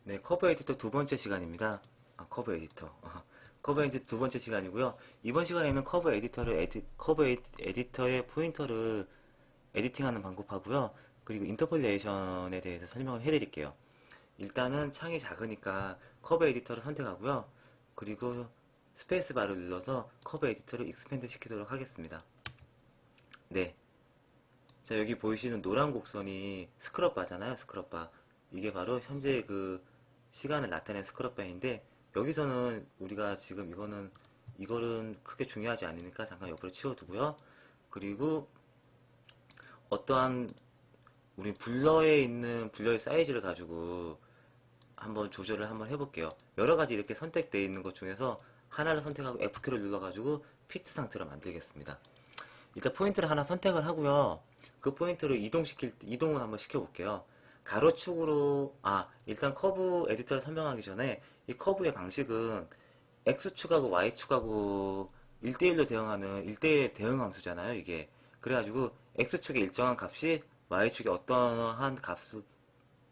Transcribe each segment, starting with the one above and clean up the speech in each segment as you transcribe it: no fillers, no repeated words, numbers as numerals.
네, 커버 에디터 두 번째 시간입니다. 커버 에디터. 커버 에디터 두 번째 시간이고요. 이번 시간에는 커버 에디터의 포인터를 에디팅하는 방법하고요. 그리고 인터폴레이션에 대해서 설명을 해드릴게요. 일단은 창이 작으니까 커버 에디터를 선택하고요. 그리고 스페이스바를 눌러서 커버 에디터를 익스펜드 시키도록 하겠습니다. 네. 자, 여기 보이시는 노란 곡선이 스크럽바잖아요. 스크럽바. 이게 바로 현재 그 시간을 나타낸 스크럽바인데, 여기서는 우리가 지금 이거는 크게 중요하지 않으니까 잠깐 옆으로 치워두고요. 그리고 어떠한 우리 블러에 있는 블러의 사이즈를 가지고 한번 조절을 한번 해볼게요. 여러 가지 이렇게 선택되어 있는 것 중에서 하나를 선택하고 F키를 눌러가지고 피트 상태로 만들겠습니다. 일단 포인트를 하나 선택을 하고요. 그 포인트를 이동을 한번 시켜볼게요. 가로축으로, 일단 커브 에디터를 설명하기 전에 이 커브의 방식은 X축하고 Y축하고 1대1로 대응하는 1대1 대응 함수잖아요, 이게. 그래가지고 X축의 일정한 값이 Y축의 어떠한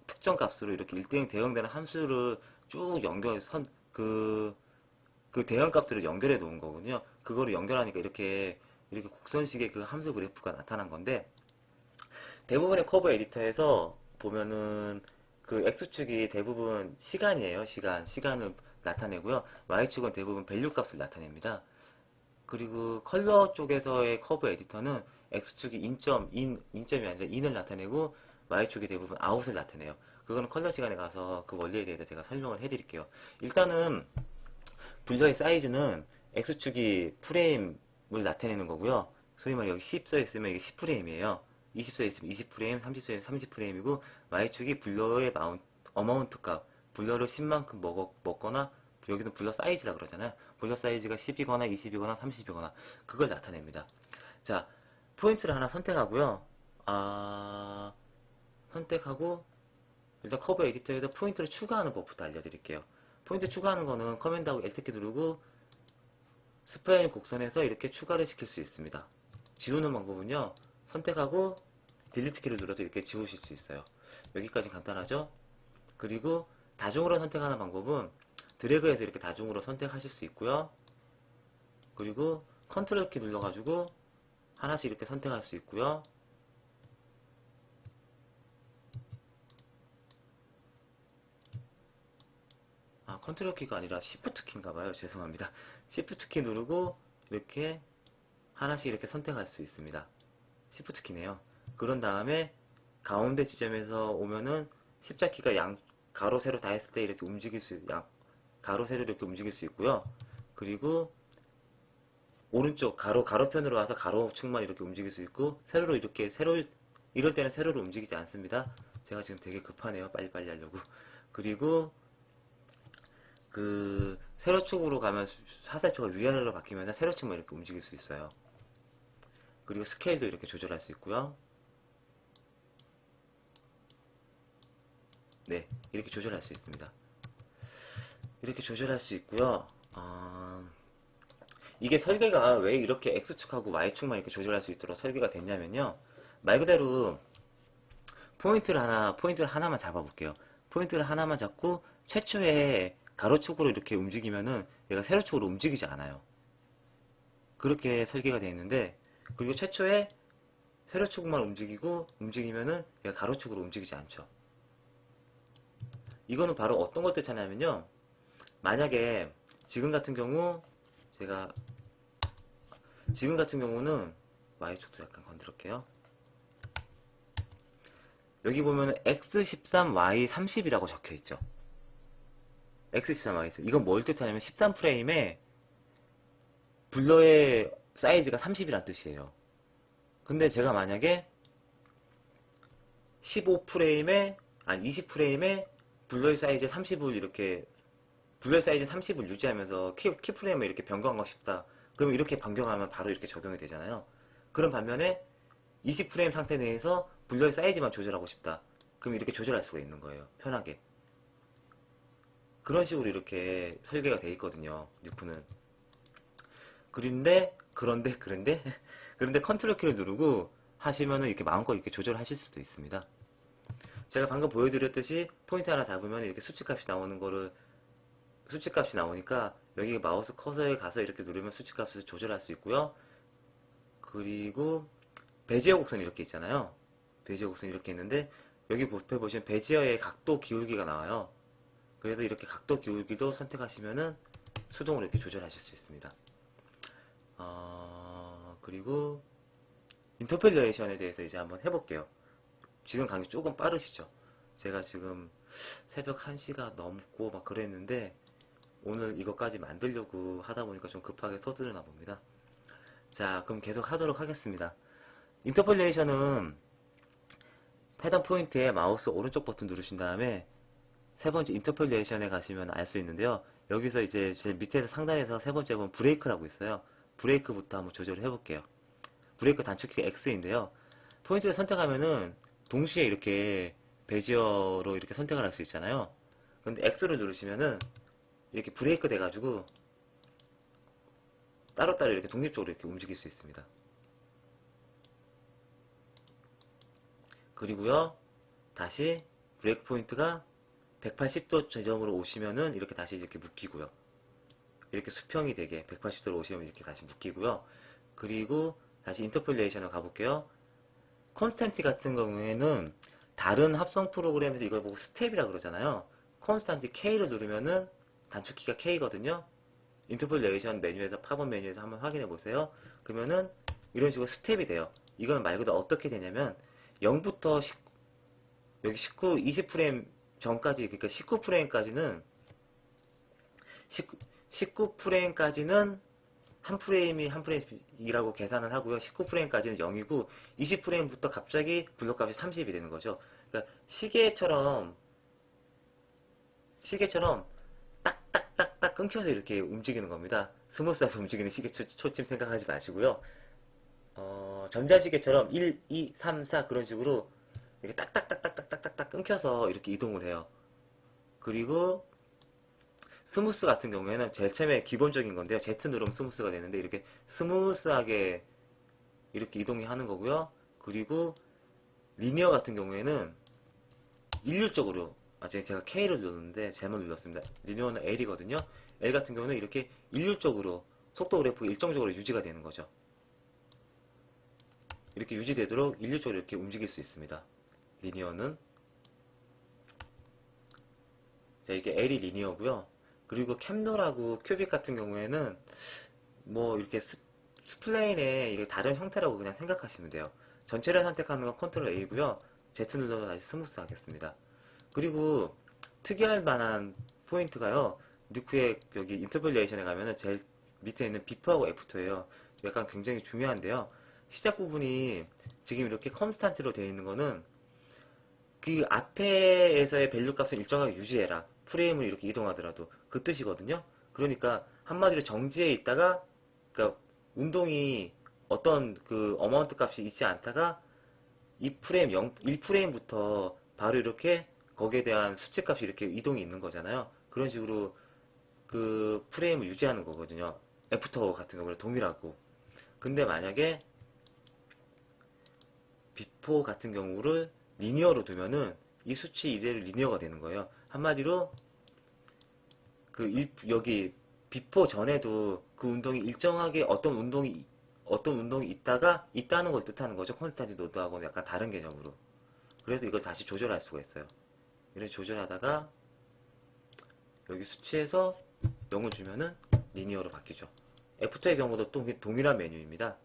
특정 값으로 이렇게 1대1 대응되는 함수를 쭉 그 대응 값들을 연결해 놓은 거군요. 그거를 연결하니까 이렇게 곡선식의 그 함수 그래프가 나타난 건데, 대부분의 커브 에디터에서 보면은 그 X축이 대부분 시간이에요. 시간을 나타내고요. Y축은 대부분 밸류 값을 나타냅니다. 그리고 컬러 쪽에서의 커브 에디터는 X축이 인점이 아니라 인을 나타내고 Y축이 대부분 아웃을 나타내요. 그거는 컬러 시간에 가서 그 원리에 대해서 제가 설명을 해드릴게요. 일단은 분자의 사이즈는 X축이 프레임을 나타내는 거고요. 소위 말해 여기 10 써있으면 이게 10프레임이에요. 20 써있으면 20프레임, 30 써있으면 30프레임이고, Y축이 블러의 어마운트 값, 블러를 10만큼 먹거나, 여기는 블러 사이즈라 그러잖아요. 블러 사이즈가 10이거나 20이거나 30이거나 그걸 나타냅니다. 자, 포인트를 하나 선택하고요. 선택하고 일단 커버 에디터에서 포인트를 추가하는 법부터 알려드릴게요. 포인트 추가하는 거는 커맨드하고 L키 누르고 스프라인 곡선에서 이렇게 추가를 시킬 수 있습니다. 지우는 방법은요, 선택하고 딜리트 키를 눌러서 이렇게 지우실 수 있어요. 여기까지 간단하죠? 그리고 다중으로 선택하는 방법은 드래그해서 이렇게 다중으로 선택하실 수 있고요. 그리고 컨트롤 키 눌러가지고 하나씩 이렇게 선택할 수 있고요. 컨트롤 키가 아니라 시프트 키인가봐요. 죄송합니다. 시프트 키 누르고 이렇게 하나씩 이렇게 선택할 수 있습니다. 시프트 키네요. 그런 다음에 가운데 지점에서 오면은 십자키가 가로 세로 다 했을 때 이렇게 가로 세로 이렇게 움직일 수 있고요. 그리고 오른쪽 가로편으로 와서 가로축만 이렇게 움직일 수 있고, 이럴 때는 세로로 움직이지 않습니다. 제가 지금 되게 급하네요. 빨리빨리 하려고. 그리고 그 세로축으로 가면 사살초가 위아래로 바뀌면 세로축만 이렇게 움직일 수 있어요. 그리고 스케일도 이렇게 조절할 수 있고요. 네, 이렇게 조절할 수 있습니다. 이렇게 조절할 수 있고요. 이게 설계가 왜 이렇게 X축하고 Y축만 이렇게 조절할 수 있도록 설계가 됐냐면요. 말 그대로 포인트를 하나만 잡아볼게요. 포인트를 하나만 잡고 최초에 가로축으로 이렇게 움직이면은 얘가 세로축으로 움직이지 않아요. 그렇게 설계가 되어 있는데, 그리고 최초에 세로축만 움직이면은 얘가 가로축으로 움직이지 않죠. 이거는 바로 어떤 걸 뜻하냐면요. 만약에 지금 같은 경우는 Y축도 약간 건드릴게요. 여기 보면 X13, Y30이라고 적혀 있죠. X13, Y30. 이건 뭘 뜻하냐면 13프레임에 블러의 사이즈가 30이란 뜻이에요. 근데 제가 만약에 20프레임에 블러의 사이즈 30을 유지하면서 키프레임을 이렇게 변경하고 싶다. 그럼 이렇게 변경하면 바로 이렇게 적용이 되잖아요. 그런 반면에 20프레임 상태 내에서 블러의 사이즈만 조절하고 싶다. 그럼 이렇게 조절할 수가 있는 거예요. 편하게. 그런 식으로 이렇게 설계가 되어 있거든요. 뉴프는. 그런데 그런데 컨트롤 키를 누르고 하시면은 이렇게 마음껏 이렇게 조절하실 수도 있습니다. 제가 방금 보여드렸듯이 포인트 하나 잡으면 이렇게 수치값이 나오는 거를 수치값이 나오니까 여기 마우스 커서에 가서 이렇게 누르면 수치값을 조절할 수 있고요. 그리고 베지어 곡선이 이렇게 있잖아요. 베지어 곡선이 이렇게 있는데 여기 옆에 보시면 베지어의 각도 기울기가 나와요. 그래서 이렇게 각도 기울기도 선택하시면은 수동으로 이렇게 조절하실 수 있습니다. 그리고 인터폴레이션에 대해서 이제 한번 해볼게요. 지금 강의 조금 빠르시죠? 제가 지금 새벽 1시가 넘고 막 그랬는데 오늘 이것까지 만들려고 하다 보니까 좀 급하게 서두르나 봅니다. 자, 그럼 계속 하도록 하겠습니다. 인터폴레이션은 패던 포인트에 마우스 오른쪽 버튼 누르신 다음에 세 번째 인터폴레이션에 가시면 알 수 있는데요. 여기서 이제 제 밑에서 상단에서 세 번째 보면 브레이크라고 있어요. 브레이크부터 한번 조절을 해볼게요. 브레이크 단축키가 X인데요. 포인트를 선택하면은 동시에 이렇게 베지어로 이렇게 선택을 할 수 있잖아요. 근데 X를 누르시면은 이렇게 브레이크 돼가지고 따로따로 이렇게 독립적으로 이렇게 움직일 수 있습니다. 그리고요, 다시 브레이크 포인트가 180도 지점으로 오시면은 이렇게 다시 이렇게 묶이고요. 이렇게 수평이 되게 180도로 오시면 이렇게 다시 묶이고요. 그리고 다시 인터폴레이션을 가볼게요. 콘스탄티 같은 경우에는 다른 합성 프로그램에서 이걸 보고 스텝이라 그러잖아요. 콘스탄티 K를 누르면은 단축키가 K거든요. 인터폴레이션 메뉴에서 팝업 메뉴에서 한번 확인해 보세요. 그러면은 이런 식으로 스텝이 돼요. 이건 말 그대로 어떻게 되냐면 0부터 여기 19, 20프레임 전까지, 그러니까 19프레임까지는 19프레임까지는 한 프레임이 한 프레임이라고 계산을 하고요. 19프레임까지는 0이고 20프레임부터 갑자기 블록값이 30이 되는 거죠. 그러니까 시계처럼 딱딱딱딱 끊겨서 이렇게 움직이는 겁니다. 스무스하게 움직이는 시계 초침 생각하지 마시고요. 전자시계처럼 1, 2, 3, 4 그런 식으로 이렇게 딱딱딱딱딱딱딱 끊겨서 이렇게 이동을 해요. 그리고 스무스 같은 경우에는 제일 처음에 기본적인 건데요. Z 누르면 스무스가 되는데 이렇게 스무스하게 이렇게 이동이 하는 거고요. 그리고 리니어 같은 경우에는 일률적으로 제가 K를 눌렀는데 잘못 눌렀습니다. 리니어는 L이거든요. L 같은 경우는 이렇게 일률적으로 속도 그래프가 일정적으로 유지가 되는 거죠. 이렇게 유지되도록 일률적으로 이렇게 움직일 수 있습니다. 리니어는 자, 이게 L이 리니어고요. 그리고 캠노라고 큐빅 같은 경우에는 뭐 이렇게 스플레인의 이게 다른 형태라고 그냥 생각하시면 돼요. 전체를 선택하는 건 컨트롤 A고요. Z 눌러서 다시 스무스 하겠습니다. 그리고 특이할 만한 포인트가요. 누크의 여기 인터폴레이션에 가면은 제일 밑에 있는 비포하고 애프터예요. 약간 굉장히 중요한데요. 시작 부분이 지금 이렇게 컨스탄트로 되어 있는 거는 그 앞에서의 밸류 값은 일정하게 유지해라. 프레임을 이렇게 이동하더라도 그 뜻이거든요. 그러니까 한마디로 정지해 있다가 그러니까 운동이 어떤 그 어마운트 값이 있지 않다가 이 프레임 1프레임부터 바로 이렇게 거기에 대한 수치 값이 이렇게 이동이 있는 거잖아요. 그런 식으로 그 프레임을 유지하는 거거든요. 애프터 같은 경우는 동일하고. 근데 만약에 비포 같은 경우를 리니어로 두면은 이 수치 이대로 리니어가 되는 거예요. 한마디로 여기 비포 전에도 그 운동이 일정하게 어떤 운동이 있다는 걸 뜻하는 거죠. 콘스탄트 노드하고는 약간 다른 개념으로. 그래서 이걸 다시 조절할 수가 있어요. 이렇게 조절하다가 여기 수치에서 0을 주면은 리니어로 바뀌죠. 애프터의 경우도 또 동일한 메뉴입니다.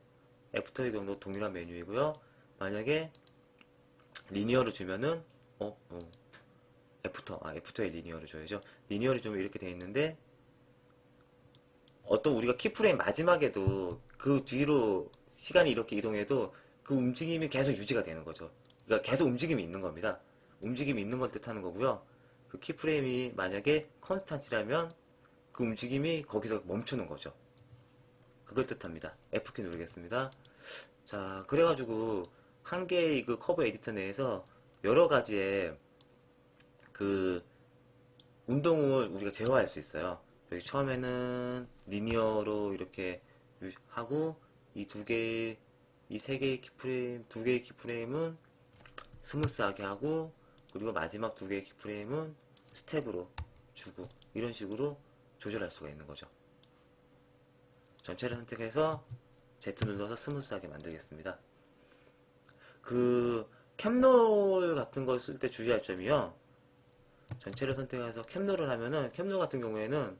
애프터의 경우도 동일한 메뉴이고요. 만약에 리니어를 주면은 애프터에 리니어를 줘야죠. 리니어를 주면 이렇게 돼 있는데 어떤 우리가 키프레임 마지막에도 그 뒤로 시간이 이렇게 이동해도 그 움직임이 계속 유지가 되는 거죠. 그러니까 계속 움직임이 있는 겁니다. 움직임이 있는 걸 뜻하는 거고요. 그 키프레임이 만약에 컨스탄트라면 그 움직임이 거기서 멈추는 거죠. 그걸 뜻합니다. F키 누르겠습니다. 자, 그래가지고 한 개의 그 커브 에디터 내에서 여러 가지의 그 운동을 우리가 제어할 수 있어요. 여기 처음에는 리니어로 이렇게 하고 이 세 개의 키프레임, 두 개의 키프레임은 스무스하게 하고 그리고 마지막 두 개의 키프레임은 스텝으로 주고 이런 식으로 조절할 수가 있는 거죠. 전체를 선택해서 Z 눌러서 스무스하게 만들겠습니다. 그 캡롤 같은 걸 쓸 때 주의할 점이요. 전체를 선택해서 캡롤을 하면은 캡롤 같은 경우에는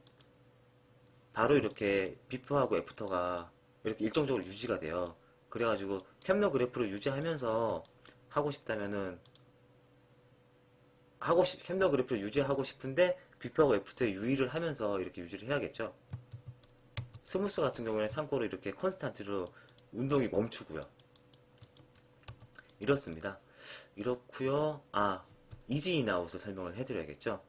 바로 이렇게 비포하고 애프터가 이렇게 일정적으로 유지가 돼요. 그래가지고 캡롤 그래프를 유지하면서 하고 싶다면은 캡롤 그래프를 유지하고 싶은데 비포하고 애프터에 유의를 하면서 이렇게 유지를 해야겠죠. 스무스 같은 경우에는 참고로 이렇게 컨스탄트로 운동이 멈추고요. 이렇습니다. 이렇고요. 이지 인아웃을 설명을 해드려야겠죠.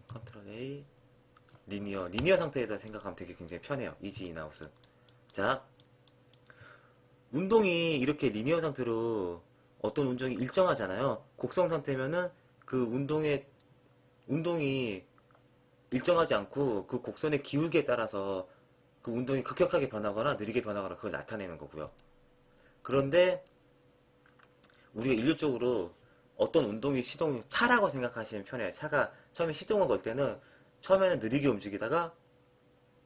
컨트롤 A 리니어 상태에서 생각하면 되게 굉장히 편해요. 이지 인아웃은. 자, 운동이 이렇게 리니어 상태로 어떤 운동이 일정하잖아요. 곡성 상태면은 그 운동이 일정하지 않고 그 곡선의 기울기에 따라서 그 운동이 급격하게 변하거나 느리게 변하거나 그걸 나타내는 거고요. 그런데 우리가 일률적으로 어떤 운동이 차라고 생각하시면 편해요. 차가 처음에 시동을 걸 때는 처음에는 느리게 움직이다가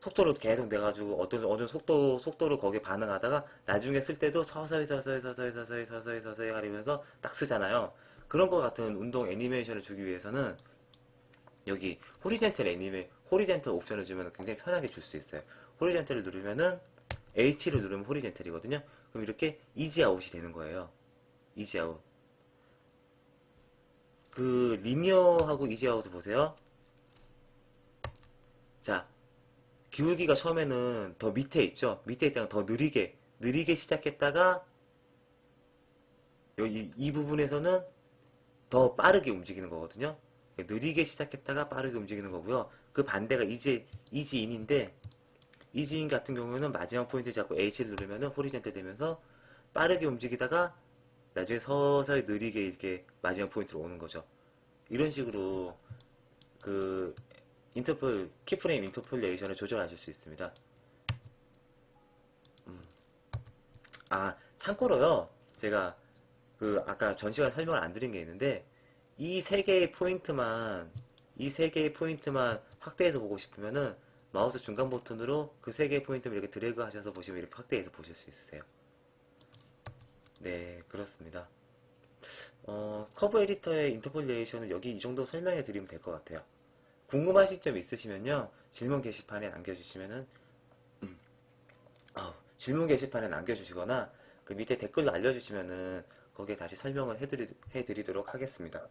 속도를 계속 내가지고 어느 속도로 거기에 반응하다가 나중에 쓸 때도 서서히 가리면서 딱 쓰잖아요. 그런 것 같은 운동 애니메이션을 주기 위해서는 여기 호리젠털 옵션을 주면 굉장히 편하게 줄 수 있어요. 호리젠털을 누르면은 H를 누르면 호리젠털이거든요. 그럼 이렇게 이지 아웃이 되는 거예요. 이지 아웃. 그 리니어하고 이지 아웃을 보세요. 자, 기울기가 처음에는 더 밑에 있죠. 밑에 있다가 더 느리게 시작했다가 여기 이 부분에서는 더 빠르게 움직이는 거거든요. 느리게 시작했다가 빠르게 움직이는 거고요. 그 반대가 이지인인데 이지인 같은 경우에는 마지막 포인트 잡고 H를 누르면 호리젠탈 되면서 빠르게 움직이다가 나중에 서서히 느리게 이렇게 마지막 포인트로 오는 거죠. 이런 식으로 그 키프레임 인터폴레이션을 조절하실 수 있습니다. 음. 참고로요. 제가 아까 전 시간에 설명을 안 드린 게 있는데 이 세 개의 포인트만 확대해서 보고 싶으면은 마우스 중간 버튼으로 그 세 개의 포인트를 이렇게 드래그 하셔서 보시면 이렇게 확대해서 보실 수 있으세요. 네, 그렇습니다. 커브 에디터의 인터폴레이션은 여기 이 정도 설명해 드리면 될 것 같아요. 궁금하신 점 있으시면요. 음, 질문 게시판에 남겨주시거나 그 밑에 댓글로 알려주시면은 거기에 다시 설명을 해드리도록 하겠습니다.